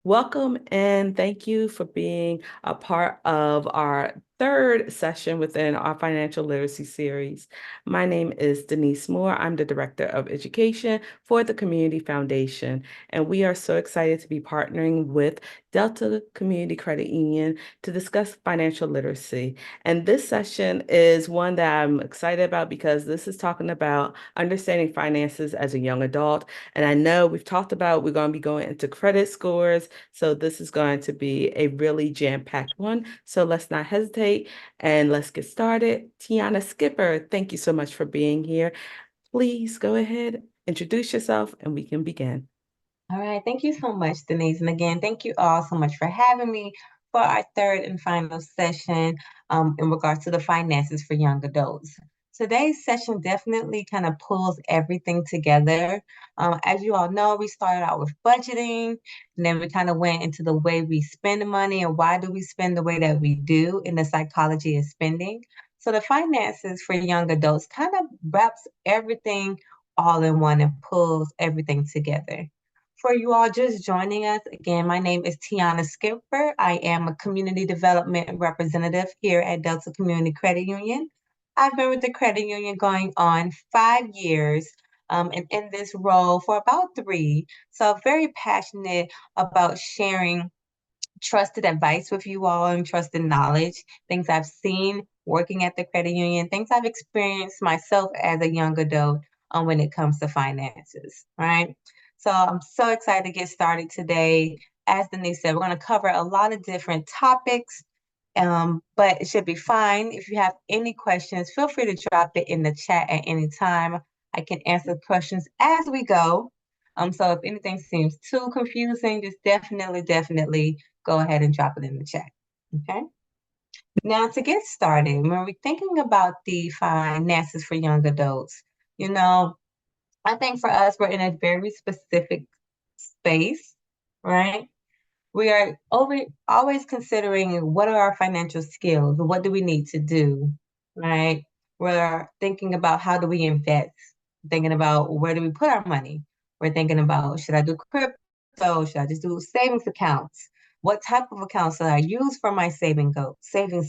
Welcome and thank you for being a part of our third session within our financial literacy series. My name is Denise Moore. I'm the Director of Education for the Community Foundation, and we are so excited to be partnering with Delta Community Credit Union to discuss financial literacy. And this session is one that I'm excited about because this is talking about understanding finances as a young adult. And I know we're going to be going into credit scores. So this is going to be a really jam-packed one. So let's not hesitate and let's get started. Tionna Skipper, thank you so much for being here. Please go ahead, introduce yourself, and we can begin. All right, thank you so much, Denise. And again, thank you all so much for having me for our third and final session in regards to the finances for young adults. Today's session definitely kind of pulls everything together. As you all know, we started out with budgeting, and then we kind of went into the way we spend money and why do we spend the way that we do in the psychology of spending. So the finances for young adults kind of wraps everything all in one and pulls everything together. For you all just joining us, again, my name is Tionna Skipper. I am a community development representative here at Delta Community Credit Union. I've been with the credit union going on 5 years, and in this role for about three. So very passionate about sharing trusted advice with you all and trusted knowledge, things I've seen working at the credit union, things I've experienced myself as a young adult when it comes to finances, right? So I'm so excited to get started today. As Denise said, we're going to cover a lot of different topics, but it should be fine. If you have any questions, feel free to drop it in the chat at any time. I can answer questions as we go. So if anything seems too confusing, just definitely go ahead and drop it in the chat. Okay. Now to get started, when we're thinking about the finances for young adults, you know, I think for us, we're in a very specific space, right? We are always considering what are our financial skills? What do we need to do, right? We're thinking about how do we invest, thinking about where do we put our money. We're thinking about should I do crypto? Should I just do savings accounts? What type of accounts should I use for my savings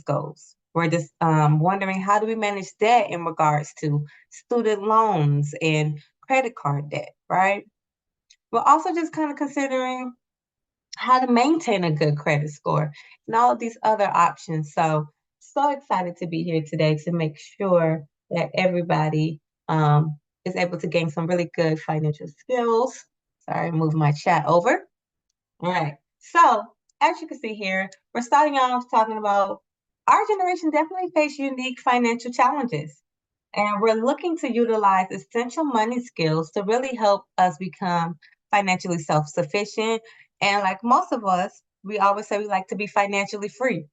goals? We're just wondering how do we manage debt in regards to student loans and credit card debt, right? We're also just kind of considering how to maintain a good credit score, and all of these other options. So excited to be here today to make sure that everybody is able to gain some really good financial skills. Sorry, move my chat over. All right. So, as you can see here, we're starting off talking about our generation definitely face unique financial challenges. And we're looking to utilize essential money skills to really help us become financially self sufficient. And like most of us, we always say we like to be financially free.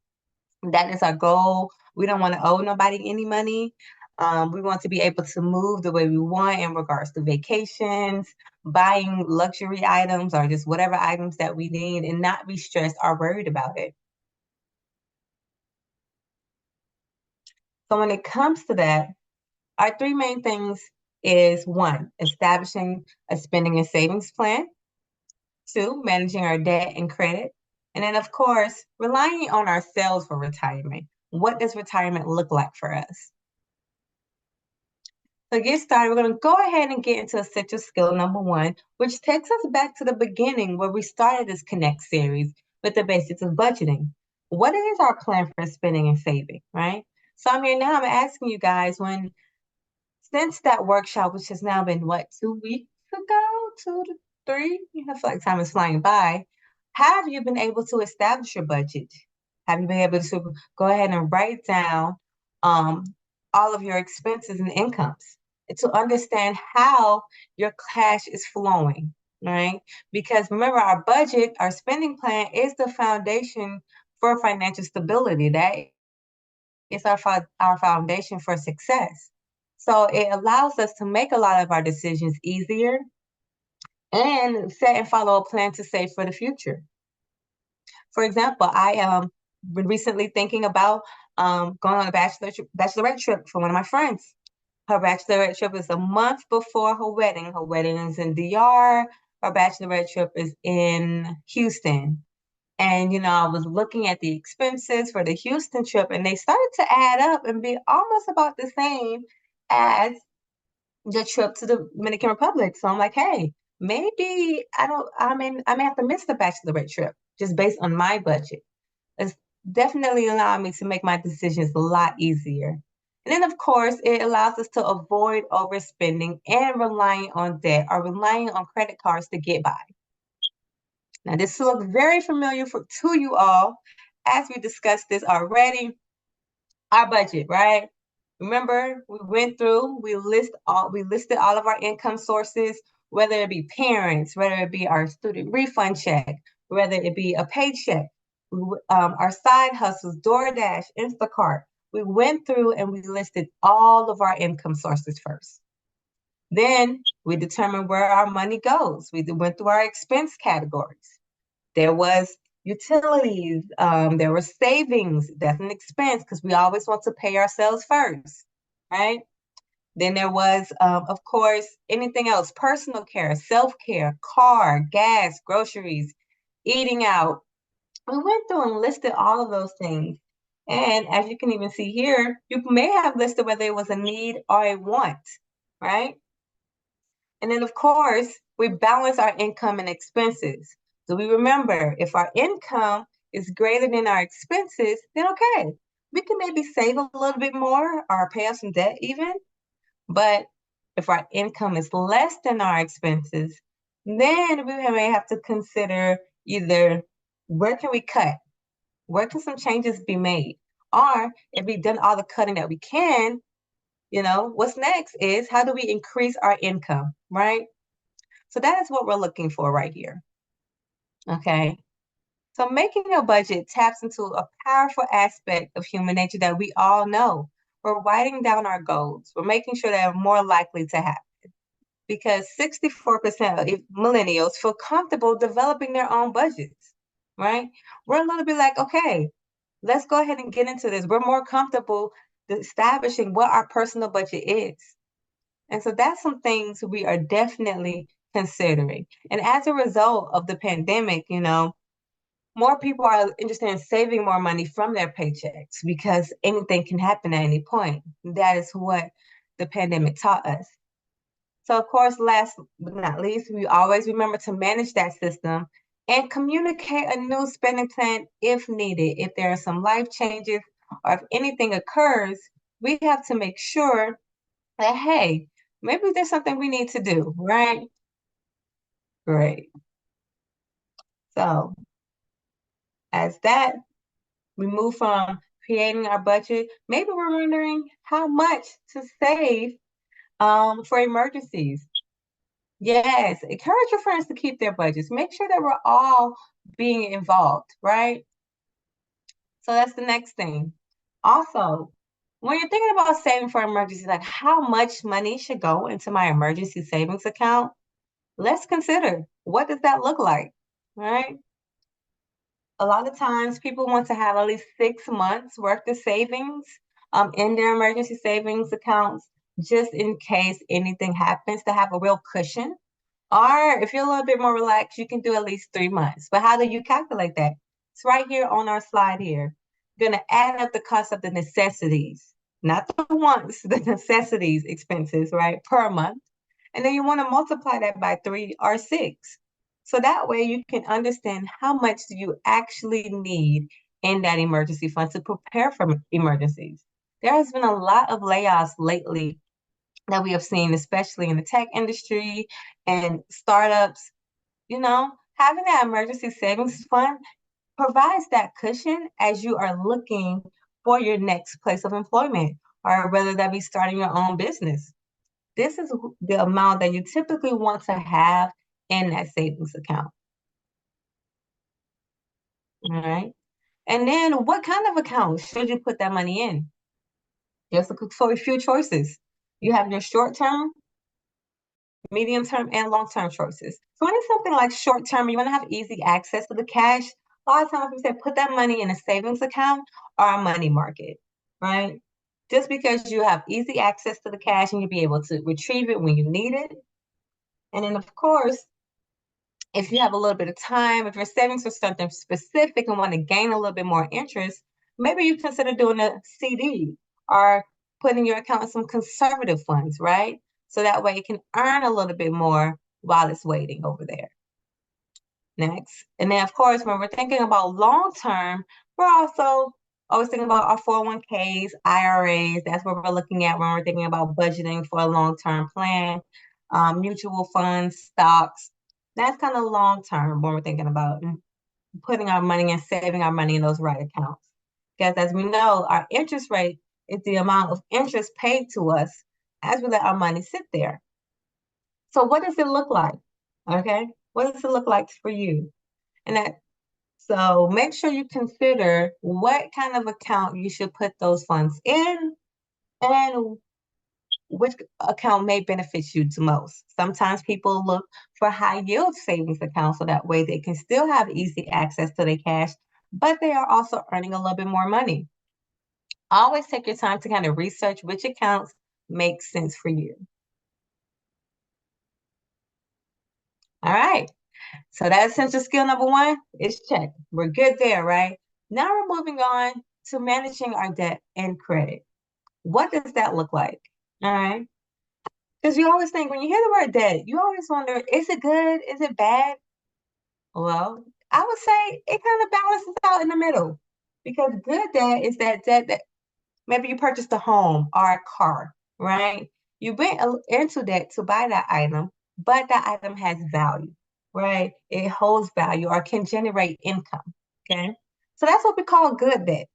That is our goal. We don't want to owe nobody any money. We want to be able to move the way we want in regards to vacations, buying luxury items, or just whatever items that we need and not be stressed or worried about it. So when it comes to that, our three main things is one, establishing a spending and savings plan, two, managing our debt and credit, and then, of course, relying on ourselves for retirement. What does retirement look like for us? So, get started, we're going to go ahead and get into essential skill number one, which takes us back to the beginning where we started this Connect series with the basics of budgeting. What is our plan for spending and saving, right? So, I'm here now, I'm asking you guys since that workshop, which has now been what, 2 weeks ago, 2 to 3, I feel like time is flying by. Have you been able to establish your budget? Have you been able to go ahead and write down um, all of your expenses and incomes to understand how your cash is flowing, right? Because remember, our budget, our spending plan is the foundation for financial stability. That is our foundation for success. So it allows us to make a lot of our decisions easier and set and follow a plan to save for the future. For example, I been recently thinking about going on a bachelorette trip for one of my friends. Her bachelorette trip is a month before her wedding. Her wedding is in DR. our bachelorette trip is in Houston. And, I was looking at the expenses for the Houston trip, and they started to add up and be almost about the same as the trip to the Dominican Republic. So I'm like, hey, maybe I may have to miss the bachelorette trip just based on my budget. It's definitely allowing me to make my decisions a lot easier. And then, of course, it allows us to avoid overspending and relying on debt or relying on credit cards to get by. Now, this will look very familiar to you all as we discussed this already. Our budget, right? Remember, we listed all of our income sources, whether it be parents, whether it be our student refund check, whether it be a paycheck, our side hustles, DoorDash, Instacart. We went through and we listed all of our income sources first. Then we determined where our money goes. We went through our expense categories. There was utilities, there was savings. That's an expense because we always want to pay ourselves first, right? Then there was, of course, anything else, personal care, self-care, car, gas, groceries, eating out. We went through and listed all of those things. And as you can even see here, you may have listed whether it was a need or a want, right? And then, of course, we balance our income and expenses. So we remember if our income is greater than our expenses, then okay, we can maybe save a little bit more or pay off some debt even. But if our income is less than our expenses, then we may have to consider either where can we cut? Where can some changes be made? Or if we've done all the cutting that we can, what's next is how do we increase our income, right? So that is what we're looking for right here. Okay. So making a budget taps into a powerful aspect of human nature that we all know. We're writing down our goals. We're making sure they're more likely to happen because 64% of millennials feel comfortable developing their own budgets, right? We're a little bit like, okay, let's go ahead and get into this. We're more comfortable establishing what our personal budget is. And so that's some things we are definitely considering. And as a result of the pandemic, more people are interested in saving more money from their paychecks because anything can happen at any point. That is what the pandemic taught us. So, of course, last but not least, we always remember to manage that system and communicate a new spending plan if needed. If there are some life changes or if anything occurs, we have to make sure that, hey, maybe there's something we need to do, right? Great. So, as that, we move from creating our budget. Maybe we're wondering how much to save for emergencies. Yes, encourage your friends to keep their budgets. Make sure that we're all being involved, right? So that's the next thing. Also, when you're thinking about saving for emergencies, like how much money should go into my emergency savings account, let's consider what does that look like, right? A lot of times people want to have at least 6 months worth of savings in their emergency savings accounts just in case anything happens to have a real cushion. Or if you're a little bit more relaxed, you can do at least 3 months. But how do you calculate that? It's right here on our slide here. You're going to add up the cost of the necessities, not the wants, the necessities expenses, right, per month. And then you want to multiply that by 3 or 6. So that way you can understand how much do you actually need in that emergency fund to prepare for emergencies. There has been a lot of layoffs lately that we have seen, especially in the tech industry and startups. Having that emergency savings fund provides that cushion as you are looking for your next place of employment, or whether that be starting your own business. This is the amount that you typically want to have in that savings account. All right. And then what kind of account should you put that money in? Just look for a few choices. You have your short term, medium term, and long term choices. So when it's something like short term, you want to have easy access to the cash. A lot of times we say put that money in a savings account or a money market, right? Just because you have easy access to the cash and you'll be able to retrieve it when you need it. And then, of course, If you have a little bit of time, if you're saving for something specific and want to gain a little bit more interest, maybe you consider doing a CD or putting your account in some conservative funds, right? So that way it can earn a little bit more while it's waiting over there. Next. And then, of course, when we're thinking about long term, we're also always thinking about our 401ks, IRAs. That's what we're looking at when we're thinking about budgeting for a long term plan, mutual funds, stocks. That's kind of long term when we're thinking about putting our money and saving our money in those right accounts. Because as we know, our interest rate is the amount of interest paid to us as we let our money sit there. So, what does it look like? Okay. What does it look like for you? And that so make sure you consider what kind of account you should put those funds in and which account may benefit you the most. Sometimes people look for high yield savings accounts so that way they can still have easy access to their cash, but they are also earning a little bit more money. Always take your time to kind of research which accounts make sense for you. All right. So that essential skill number one is checked. We're good there, right? Now we're moving on to managing our debt and credit. What does that look like? All right. Because you always think when you hear the word debt, you always wonder, is it good? Is it bad? Well, I would say it kind of balances out in the middle. Because good debt is that debt that maybe you purchased a home or a car, right? You went into debt to buy that item, but that item has value, right? It holds value or can generate income, okay? So that's what we call good debt.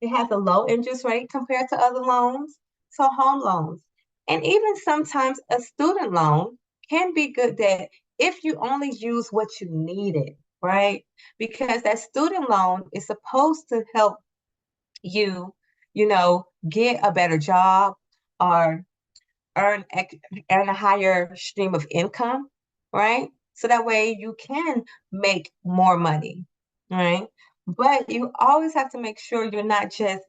It has a low interest rate compared to other loans, so home loans. And even sometimes a student loan can be good debt if you only use what you needed, right? Because that student loan is supposed to help you, get a better job or earn earn a higher stream of income, right? So that way you can make more money, right? But you always have to make sure you're not just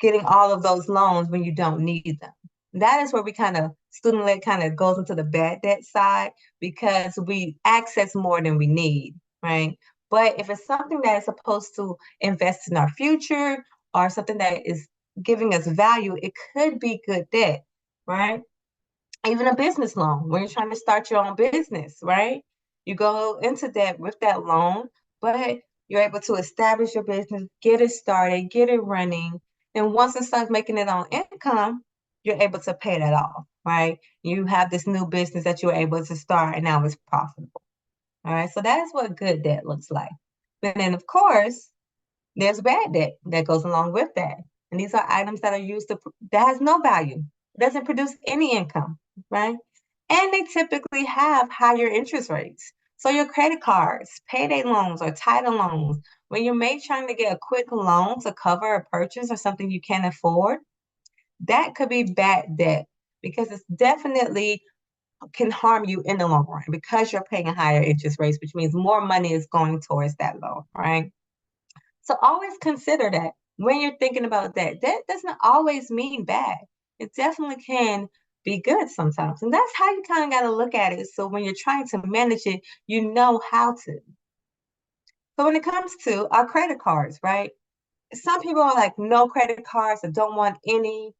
getting all of those loans when you don't need them. That is where we kind of student led kind of goes into the bad debt side because we access more than we need, right? But if it's something that is supposed to invest in our future or something that is giving us value, it could be good debt, right? Even a business loan when you're trying to start your own business, right? You go into debt with that loan, but you're able to establish your business, get it started, get it running. And once it starts making it on income, you're able to pay that off, right? You have this new business that you're able to start and now it's profitable. All right. So that is what good debt looks like. But then, of course, there's bad debt that goes along with that. And these are items that are used that has no value, doesn't produce any income, right? And they typically have higher interest rates. So your credit cards, payday loans, or title loans, when you're trying to get a quick loan to cover a purchase or something you can't afford, that could be bad debt because it's definitely can harm you in the long run because you're paying higher interest rates, which means more money is going towards that loan, right? So always consider that when you're thinking about that. That doesn't always mean bad. It definitely can be good sometimes. And that's how you kind of got to look at it. So when you're trying to manage it, you know how to. So when it comes to our credit cards, right? Some people are like, no credit cards, I don't want any.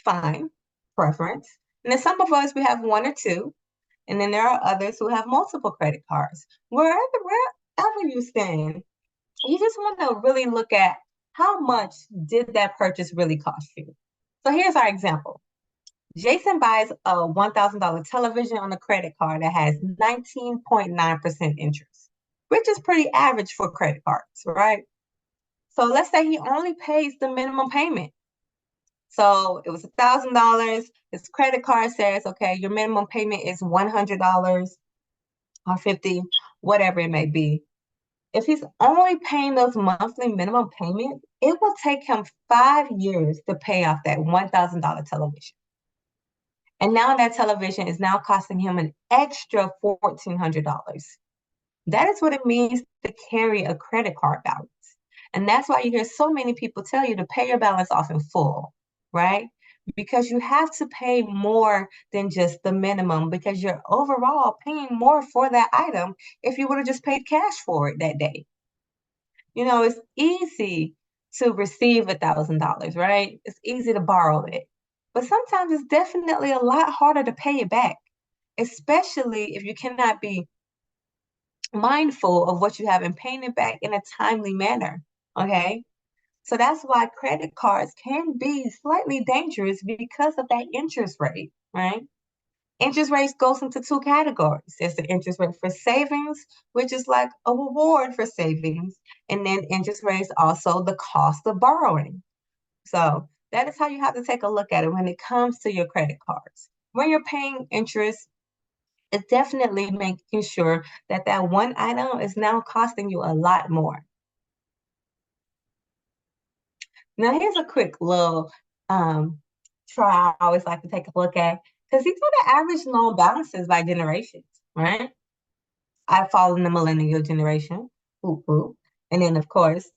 Fine, preference. And then some of us, we have one or two. And then there are others who have multiple credit cards. Wherever you stand, you just want to really look at how much did that purchase really cost you. So here's our example. Jason buys a $1,000 television on a credit card that has 19.9% interest, which is pretty average for credit cards, right? So let's say he only pays the minimum payment. So it was $1,000. His credit card says, okay, your minimum payment is $100 or 50, whatever it may be. If he's only paying those monthly minimum payments, it will take him 5 years to pay off that $1,000 television. And now that television is now costing him an extra $1,400. That is what it means to carry a credit card balance. And that's why you hear so many people tell you to pay your balance off in full, right? because you have to pay more than just the minimum because you're overall paying more for that item if you would have just paid cash for it that day. It's easy to receive $1,000, right? It's easy to borrow it. But sometimes it's definitely a lot harder to pay it back, especially if you cannot be mindful of what you have and paying it back in a timely manner. Okay. So that's why credit cards can be slightly dangerous because of that interest rate, right? Interest rates goes into two categories. There's the interest rate for savings, which is like a reward for savings, and then interest rates also the cost of borrowing. So that is how you have to take a look at it when it comes to your credit cards. When you're paying interest, it's definitely making sure that that one item is now costing you a lot more. Now, here's a quick little um, try I always like to take a look at because these are the average loan balances by generations, right? I fall in the millennial generation, whoop, whoop. And then, of course,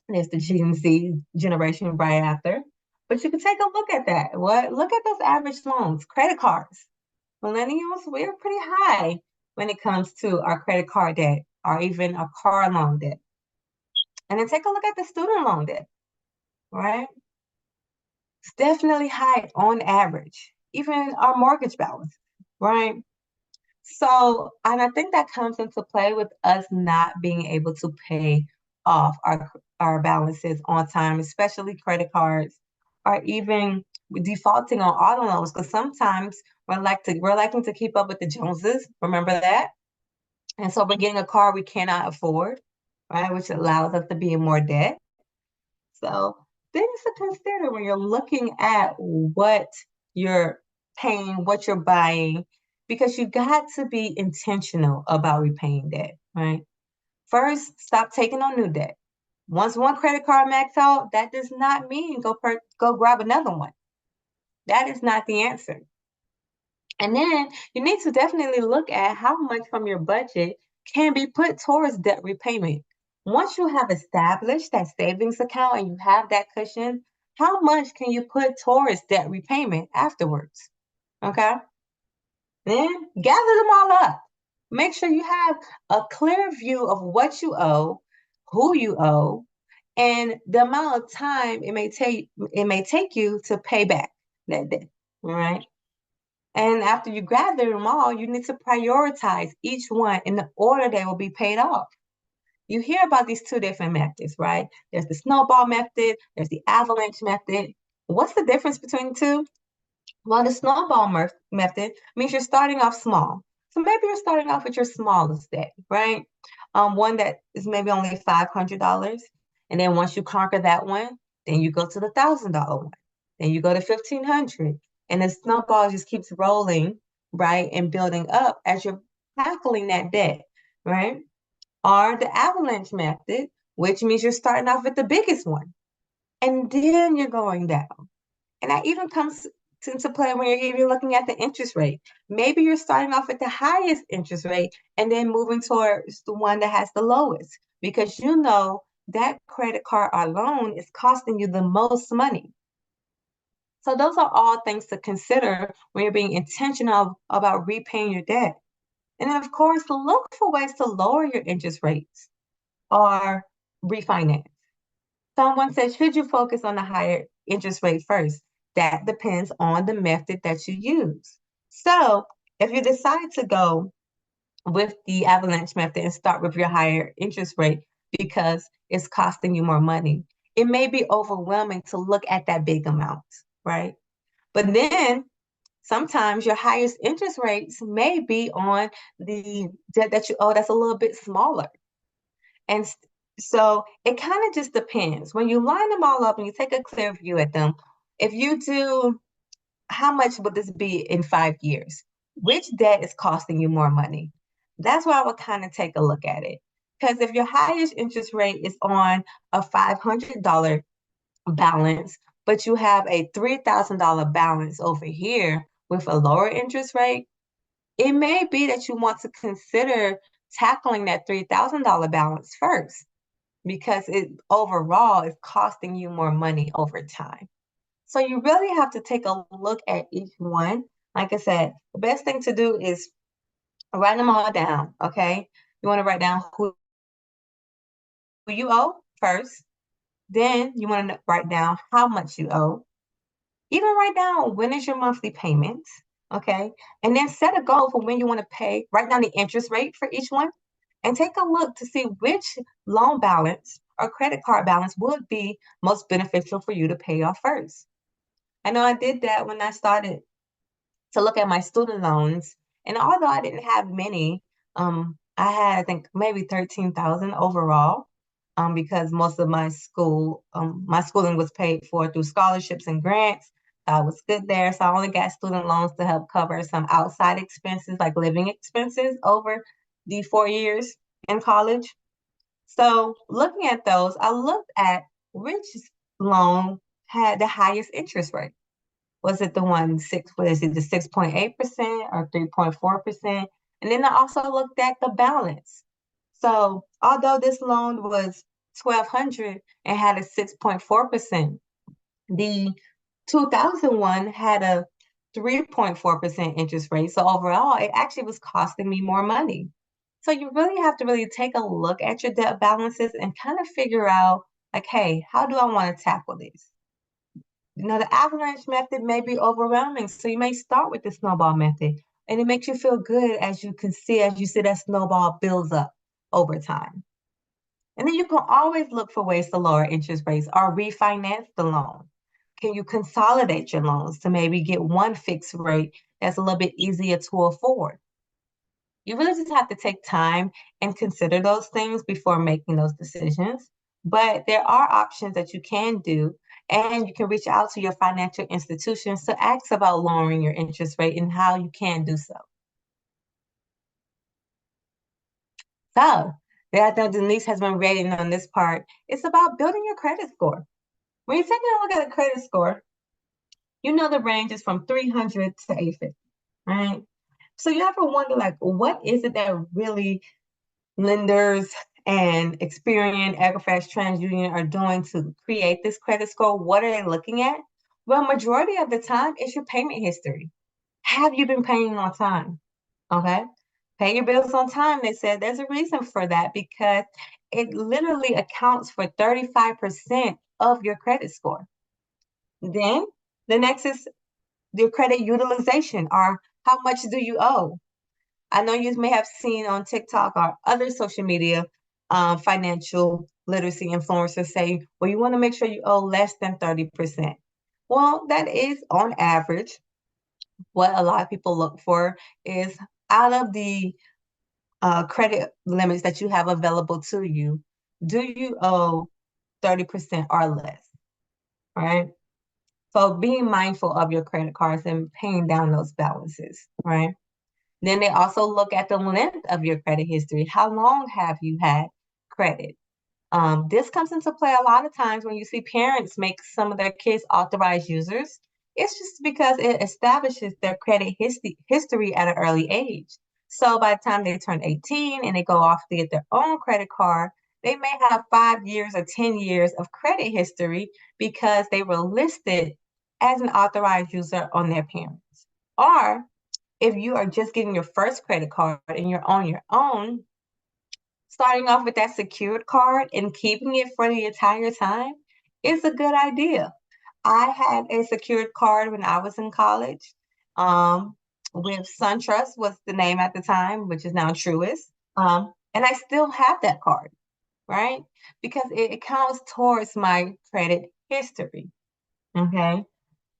there's the Gen Z generation right after. But you can take a look at that. Look at those average loans, credit cards. Millennials, we're pretty high when it comes to our credit card debt or even our car loan debt. And then take a look at the student loan debt, right? It's definitely high on average, even our mortgage balance, right? So, and I think that comes into play with us not being able to pay off our balances on time, especially credit cards, or even defaulting on auto loans. Because sometimes we're liking to keep up with the Joneses. Remember that? And so we're getting a car we cannot afford, right? Which allows us to be in more debt. So things to consider when you're looking at what you're paying, what you're buying, because you got to be intentional about repaying debt, right? First, stop taking on new debt. Once one credit card maxed out, that does not mean go grab another one. That is not the answer. And then you need to definitely look at how much from your budget can be put towards debt repayment. Once you have established that savings account and you have that cushion, how much can you put towards debt repayment afterwards? Okay. Then gather them all up. Make sure you have a clear view of what you owe, who you owe, and the amount of time it may take you to pay back that debt. All right. And after you gather them all, you need to prioritize each one in the order they will be paid off. You hear about these two different methods, right? There's the snowball method, there's the avalanche method. What's the difference between the two? Well, the method means you're starting off small. So maybe you're starting off with your smallest debt, right? One that is maybe only $500. And then once you conquer that one, then you go to the $1,000 one. Then you go to 1,500. And the snowball just keeps rolling, right? And building up as you're tackling that debt, right? Or the avalanche method, which means you're starting off with the biggest one. And then you're going down. And that even comes into play when you're even looking at the interest rate. Maybe you're starting off at the highest interest rate and then moving towards the one that has the lowest because you know that credit card or loan is costing you the most money. So those are all things to consider when you're being intentional about repaying your debt. And then of course, look for ways to lower your interest rates or refinance. Someone said, should you focus on the higher interest rate first? That depends on the method that you use. So if you decide to go with the avalanche method and start with your higher interest rate because it's costing you more money, it may be overwhelming to look at that big amount, right? But then sometimes your highest interest rates may be on the debt that you owe that's a little bit smaller. And so it kind of just depends. When you line them all up and you take a clear view at them, if you do, how much would this be in 5 years? Which debt is costing you more money? That's why I would kind of take a look at it. Because if your highest interest rate is on a $500 balance, but you have a $3,000 balance over here with a lower interest rate, it may be that you want to consider tackling that $3,000 balance first because it overall is costing you more money over time. So you really have to take a look at each one. Like I said, the best thing to do is write them all down, okay? You want to write down who you owe first. Then you want to write down how much you owe. Even write down when is your monthly payment, okay? And then set a goal for when you want to pay. Write down the interest rate for each one and take a look to see which loan balance or credit card balance would be most beneficial for you to pay off first. I know I did that when I started to look at my student loans. And although I didn't have many, I had, I think, maybe 13,000 overall, because most of my schooling was paid for through scholarships and grants. So I was good there. So I only got student loans to help cover some outside expenses, like living expenses over the 4 years in college. So looking at those, I looked at which loan had the highest interest rate. Was it the one six, what is it, the 6.8% or 3.4%? And then I also looked at the balance. So although this loan was 1,200 and had a 6.4%, the 2001 had a 3.4% interest rate. So overall, it actually was costing me more money. So you really have to really take a look at your debt balances and kind of figure out, like, hey, how do I want to tackle this? The avalanche method may be overwhelming. So you may start with the snowball method, and it makes you feel good as you see that snowball builds up over time. And then you can always look for ways to lower interest rates or refinance the loan. Can you consolidate your loans to maybe get one fixed rate that's a little bit easier to afford? You really just have to take time and consider those things before making those decisions. But there are options that you can do, and you can reach out to your financial institutions to ask about lowering your interest rate and how you can do so. So, I know Denise has been rating on this part. It's about building your credit score. When you're taking a look at a credit score, you know the range is from 300 to 850, right? So you ever wonder, like, what is it that really lenders and Experian, Equifax, TransUnion are doing to create this credit score? What are they looking at? Well, majority of the time, it's your payment history. Have you been paying on time? Okay. Pay your bills on time. They said there's a reason for that because it literally accounts for 35% of your credit score. Then the next is your credit utilization, or how much do you owe? I know you may have seen on TikTok or other social media financial literacy influencers say, well, you want to make sure you owe less than 30%. Well, that is on average what a lot of people look for is out of the credit limits that you have available to you, do you owe 30% or less, right? So being mindful of your credit cards and paying down those balances, right? Then they also look at the length of your credit history. How long have you had credit? This comes into play a lot of times when you see parents make some of their kids authorized users. It's just because it establishes their credit history at an early age. So by the time they turn 18 and they go off to get their own credit card, they may have 5 years or 10 years of credit history because they were listed as an authorized user on their parents. Or if you are just getting your first credit card and you're on your own, starting off with that secured card and keeping it for the entire time is a good idea. I had a secured card when I was in college. Um, with SunTrust was the name at the time, which is now Truist. And I still have that card, right? Because it counts towards my credit history. Okay.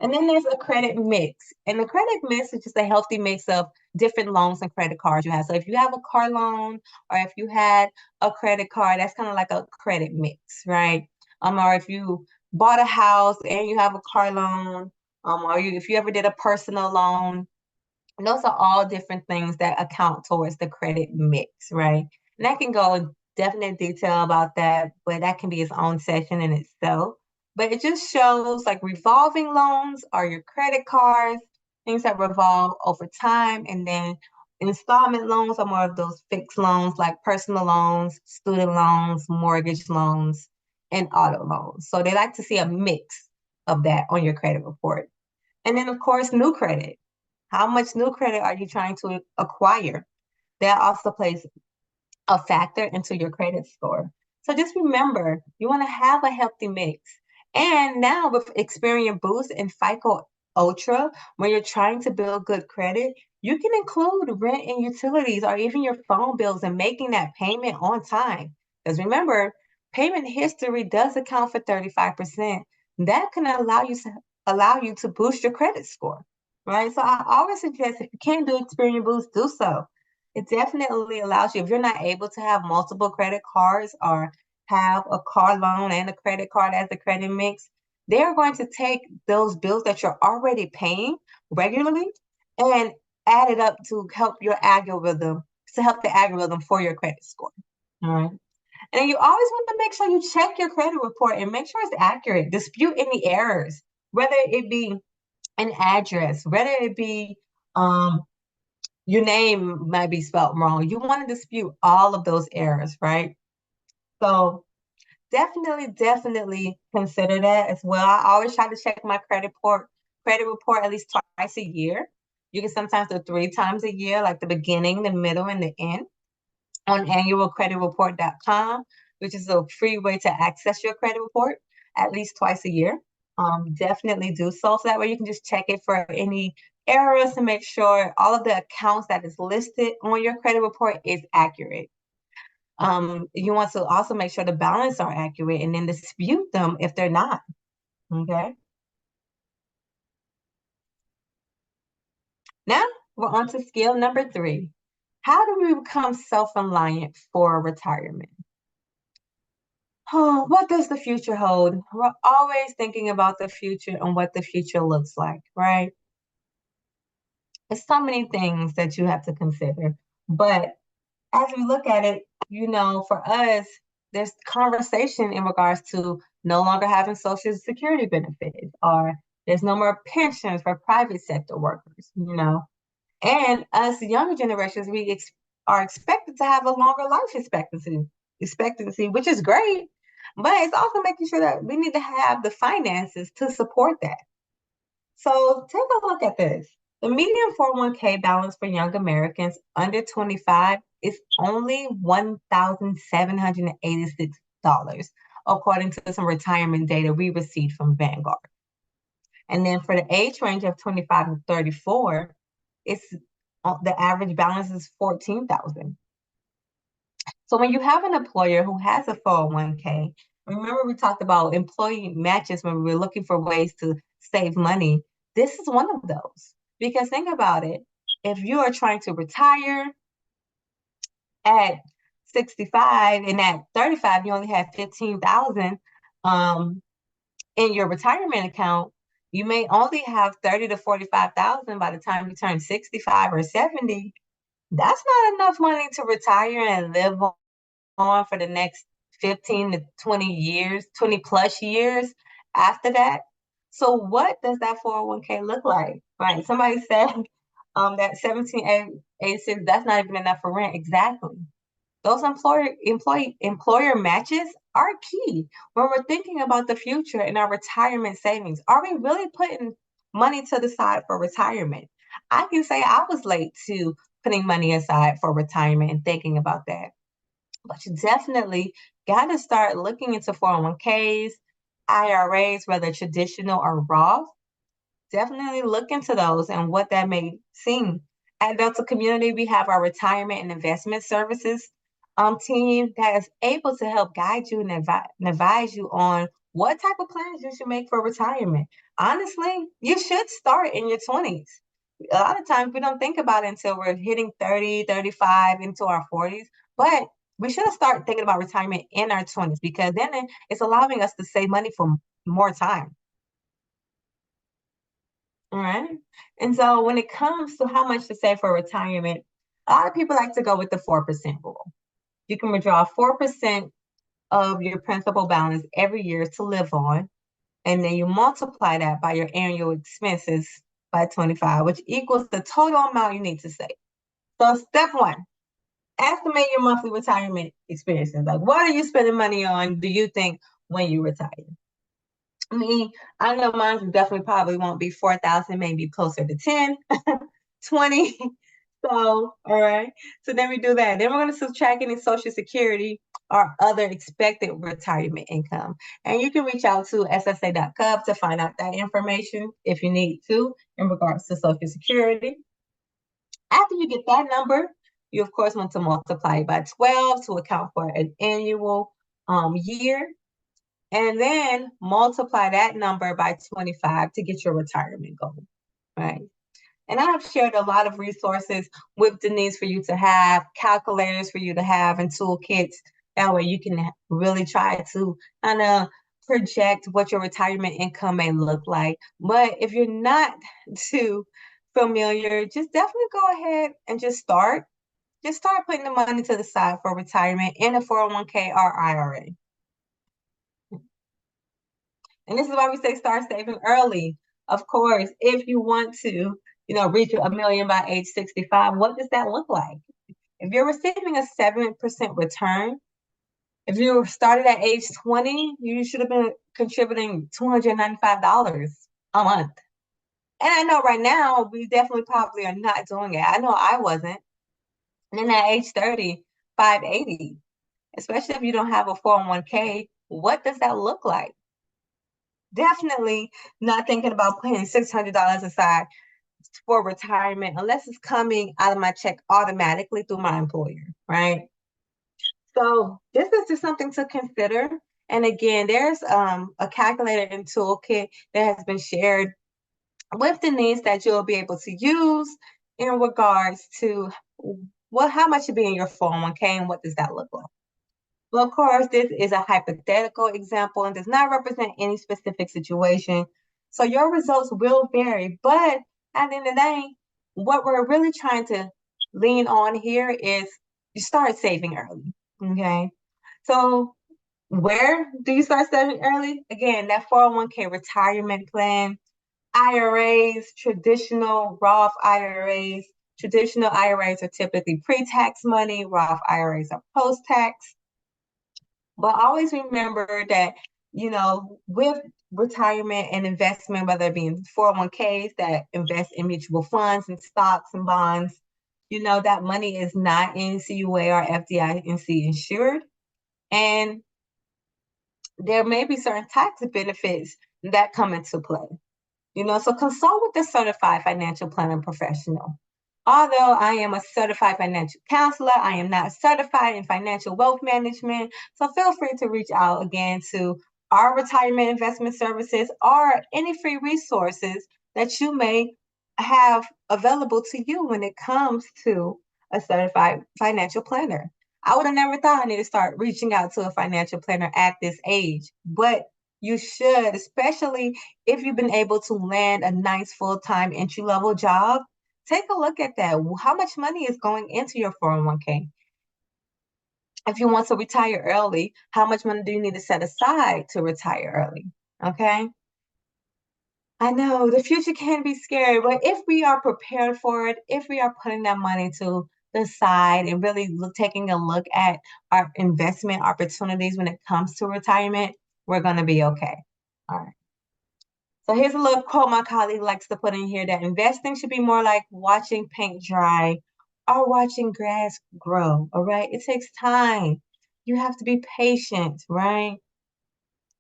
And then there's a credit mix. And the credit mix is just a healthy mix of different loans and credit cards you have. So if you have a car loan or if you had a credit card, that's kind of like a credit mix, right? Or if you bought a house and you have a car loan, if you ever did a personal loan, and those are all different things that account towards the credit mix, right? And I can go in definite detail about that, but that can be its own session in itself. But it just shows like revolving loans are your credit cards, things that revolve over time. And then installment loans are more of those fixed loans like personal loans, student loans, mortgage loans, and auto loans. So they like to see a mix of that on your credit report. And then, of course, new credit. How much new credit are you trying to acquire? That also plays a factor into your credit score. So just remember, you want to have a healthy mix. And now with Experian Boost and FICO Ultra, when you're trying to build good credit, you can include rent and utilities or even your phone bills and making that payment on time. Because remember, payment history does account for 35%. That can allow you to boost your credit score. Right. So I always suggest if you can't do Experian Boost, do so. It definitely allows you, if you're not able to have multiple credit cards or have a car loan and a credit card as a credit mix, they're going to take those bills that you're already paying regularly and add it up to help the algorithm for your credit score. All right. And you always want to make sure you check your credit report and make sure it's accurate. Dispute any errors, whether it be an address, whether it be um, your name might be spelled wrong. You want to dispute all of those errors, right? So definitely consider that as well. I always try to check my credit report at least twice a year. You can sometimes do 3 times a year, like the beginning, the middle, and the end on annualcreditreport.com, which is a free way to access your credit report at least twice a year. Definitely do so. So that way you can just check it for any errors to make sure all of the accounts that is listed on your credit report is accurate. You want to also make sure the balance are accurate and then dispute them if they're not. Okay. Now we're on to skill number 3. How do we become self-reliant for retirement? Oh, what does the future hold? We're always thinking about the future and what the future looks like, right? There's so many things that you have to consider. But as we look at it, for us, there's conversation in regards to no longer having Social Security benefits, or there's no more pensions for private sector workers. And us younger generations, are expected to have a longer life expectancy, which is great. But it's also making sure that we need to have the finances to support that. So take a look at this. The median 401k balance for young Americans under 25 is only $1,786, according to some retirement data we received from Vanguard. And then for the age range of 25 to 34, it's the average balance is 14,000. So when you have an employer who has a 401k, remember we talked about employee matches when we were looking for ways to save money. This is one of those. Because think about it. If you are trying to retire at 65 and at 35 you only have 15,000 um in your retirement account, you may only have 30 to 45,000 by the time you turn 65 or 70. That's not enough money to retire and live on for the next 15 to 20 years, 20 plus years after that. So what does that 401k look like? Right. Somebody said that 1786, that's not even enough for rent. Exactly. Those employer matches are key when we're thinking about the future and our retirement savings. Are we really putting money to the side for retirement? I can say I was late to putting money aside for retirement and thinking about that. But you definitely got to start looking into 401ks, IRAs, whether traditional or Roth. Definitely look into those and what that may seem. At Delta Community, we have our retirement and investment services team that is able to help guide you and advise you on what type of plans you should make for retirement. Honestly, you should start in your 20s. A lot of times we don't think about it until we're hitting 30, 35, into our 40s, but we should start thinking about retirement in our 20s because then it's allowing us to save money for more time. All right. And so when it comes to how much to save for retirement, a lot of people like to go with the 4% rule. You can withdraw 4% of your principal balance every year to live on, and then you multiply that by your annual expenses by 25, which equals the total amount you need to save. So step 1, estimate your monthly retirement expenses. Like what are you spending money on, do you think, when you retire? I mean, I know mine definitely probably won't be 4,000, maybe closer to 10, 20. So, all right. So then we do that. Then we're going to subtract any Social Security or other expected retirement income. And you can reach out to ssa.gov to find out that information if you need to in regards to Social Security. After you get that number, you of course want to multiply it by 12 to account for an annual year, and then multiply that number by 25 to get your retirement goal, right? And I have shared a lot of resources with Denise for you to have, calculators for you to have, and toolkits. That way you can really try to kind of project what your retirement income may look like. But if you're not too familiar, just definitely go ahead and just start. Just start putting the money to the side for retirement in a 401k or IRA. And this is why we say start saving early. Of course, if you want to, reach a million by age 65, what does that look like? If you're receiving a 7% return, if you started at age 20, you should have been contributing $295 a month. And I know right now we definitely probably are not doing it. I know I wasn't. And then at age 30, 580, especially if you don't have a 401k, what does that look like? Definitely not thinking about putting $600 aside for retirement unless it's coming out of my check automatically through my employer, right? So this is just something to consider. And again, there's a calculator and toolkit that has been shared with Denise that you'll be able to use in regards to how much should be in your 401k and what does that look like. Well, of course, this is a hypothetical example and does not represent any specific situation. So your results will vary. But at the end of the day, what we're really trying to lean on here is you start saving early. Okay. So where do you start saving early? Again, that 401k retirement plan, IRAs, traditional Roth IRAs. Traditional IRAs are typically pre-tax money, Roth IRAs are post-tax. But always remember that, with retirement and investment, whether it be in 401ks that invest in mutual funds and stocks and bonds, that money is not NCUA or FDIC insured. And there may be certain tax benefits that come into play. So consult with a certified financial planning professional. Although I am a certified financial counselor, I am not certified in financial wealth management. So feel free to reach out again to our retirement investment services or any free resources that you may have available to you when it comes to a certified financial planner. I would have never thought I need to start reaching out to a financial planner at this age, but you should, especially if you've been able to land a nice full-time entry-level job. Take a look at that. How much money is going into your 401k? If you want to retire early, how much money do you need to set aside to retire early? Okay. I know the future can be scary, but if we are prepared for it, if we are putting that money to the side and really taking a look at our investment opportunities when it comes to retirement, we're going to be okay. All right. So here's a little quote my colleague likes to put in here that investing should be more like watching paint dry or watching grass grow. All right. It takes time. You have to be patient, right?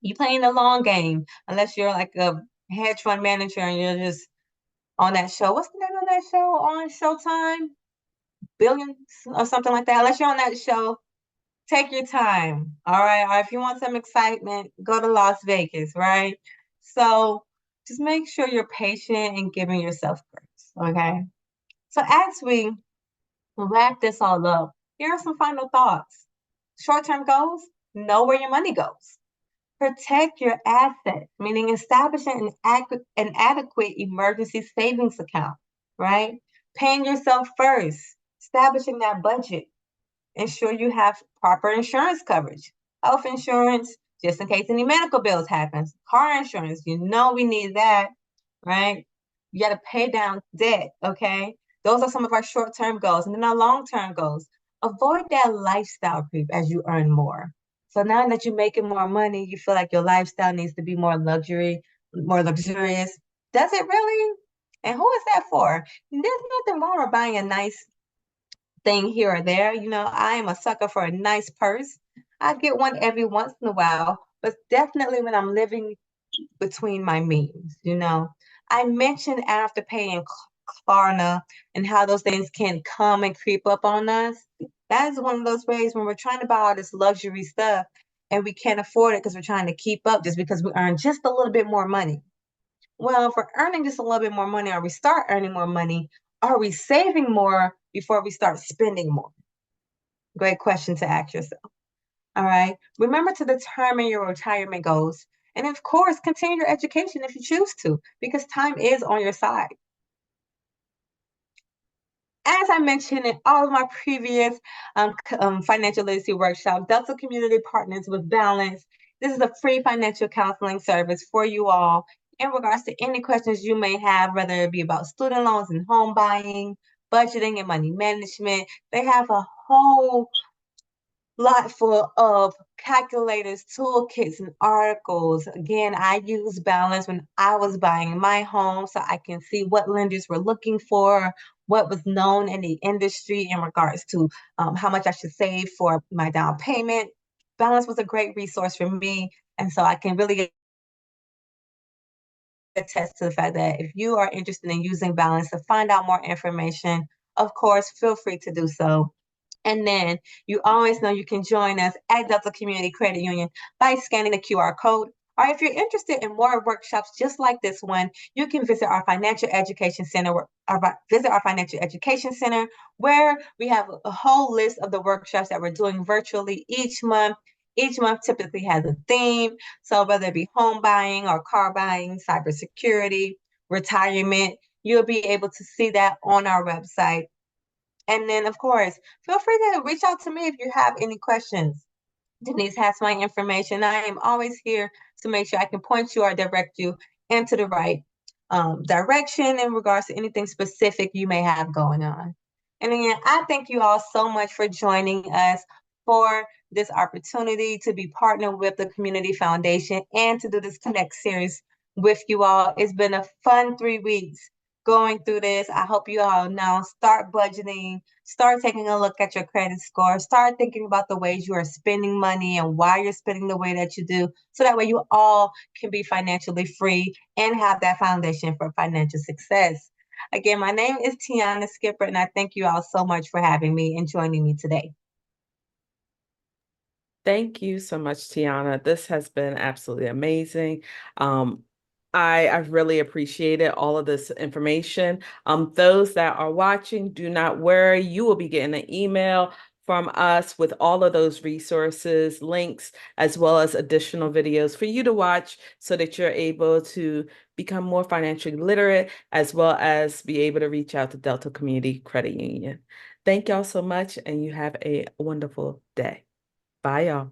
You playing the long game unless you're like a hedge fund manager and you're just on that show. What's the name of that show on Showtime? Billions or something like that. Unless you're on that show, take your time. All right. Or if you want some excitement, go to Las Vegas, right? So just make sure you're patient and giving yourself grace. Okay. So as we wrap this all up, here are some final thoughts. Short-term goals, know where your money goes. Protect your assets, meaning establishing an adequate emergency savings account, right? Paying yourself first, establishing that budget. Ensure you have proper insurance coverage, health insurance, just in case any medical bills happens, car insurance, we need that, right? You got to pay down debt, okay? Those are some of our short-term goals. And then our long-term goals, avoid that lifestyle creep as you earn more. So now that you're making more money, you feel like your lifestyle needs to be more luxurious. Does it really? And who is that for? There's nothing wrong with buying a nice thing here or there. I am a sucker for a nice purse. I get one every once in a while, but definitely when I'm living between my means. I mentioned after paying Klarna and how those things can come and creep up on us. That is one of those ways when we're trying to buy all this luxury stuff and we can't afford it because we're trying to keep up just because we earn just a little bit more money. Well, if we're earning just a little bit more money, or we start earning more money, are we saving more before we start spending more? Great question to ask yourself. All right. Remember to determine your retirement goals. And of course, continue your education if you choose to, because time is on your side. As I mentioned in all of my previous financial literacy workshops, Delta Community Partners with Balance. This is a free financial counseling service for you all in regards to any questions you may have, whether it be about student loans and home buying, budgeting and money management. They have a whole lot full of calculators, toolkits, and articles. Again, I use Balance when I was buying my home so I can see what lenders were looking for, what was known in the industry in regards to how much I should save for my down payment. Balance was a great resource for me. And so I can really attest to the fact that if you are interested in using Balance to find out more information, of course, feel free to do so. And then you always know you can join us at Delta Community Credit Union by scanning the QR code. Or if you're interested in more workshops just like this one, you can visit our financial education center, where we have a whole list of the workshops that we're doing virtually each month. Each month typically has a theme. So whether it be home buying or car buying, cybersecurity, retirement, you'll be able to see that on our website. And then, of course, feel free to reach out to me if you have any questions. Denise has my information. I am always here to make sure I can point you or direct you into the right direction in regards to anything specific you may have going on. And again, I thank you all so much for joining us for this opportunity to be partnered with the Community Foundation and to do this Connect series with you all. It's been a fun 3 weeks going through this. I hope you all now start budgeting, start taking a look at your credit score, start thinking about the ways you are spending money and why you're spending the way that you do, so that way you all can be financially free and have that foundation for financial success. Again, my name is Tionna Skipper, and I thank you all so much for having me and joining me today. Thank you so much, Tionna. This has been absolutely amazing. I've really appreciated all of this information. Those that are watching, do not worry. You will be getting an email from us with all of those resources, links, as well as additional videos for you to watch so that you're able to become more financially literate, as well as be able to reach out to Delta Community Credit Union. Thank y'all so much, and you have a wonderful day. Bye, y'all.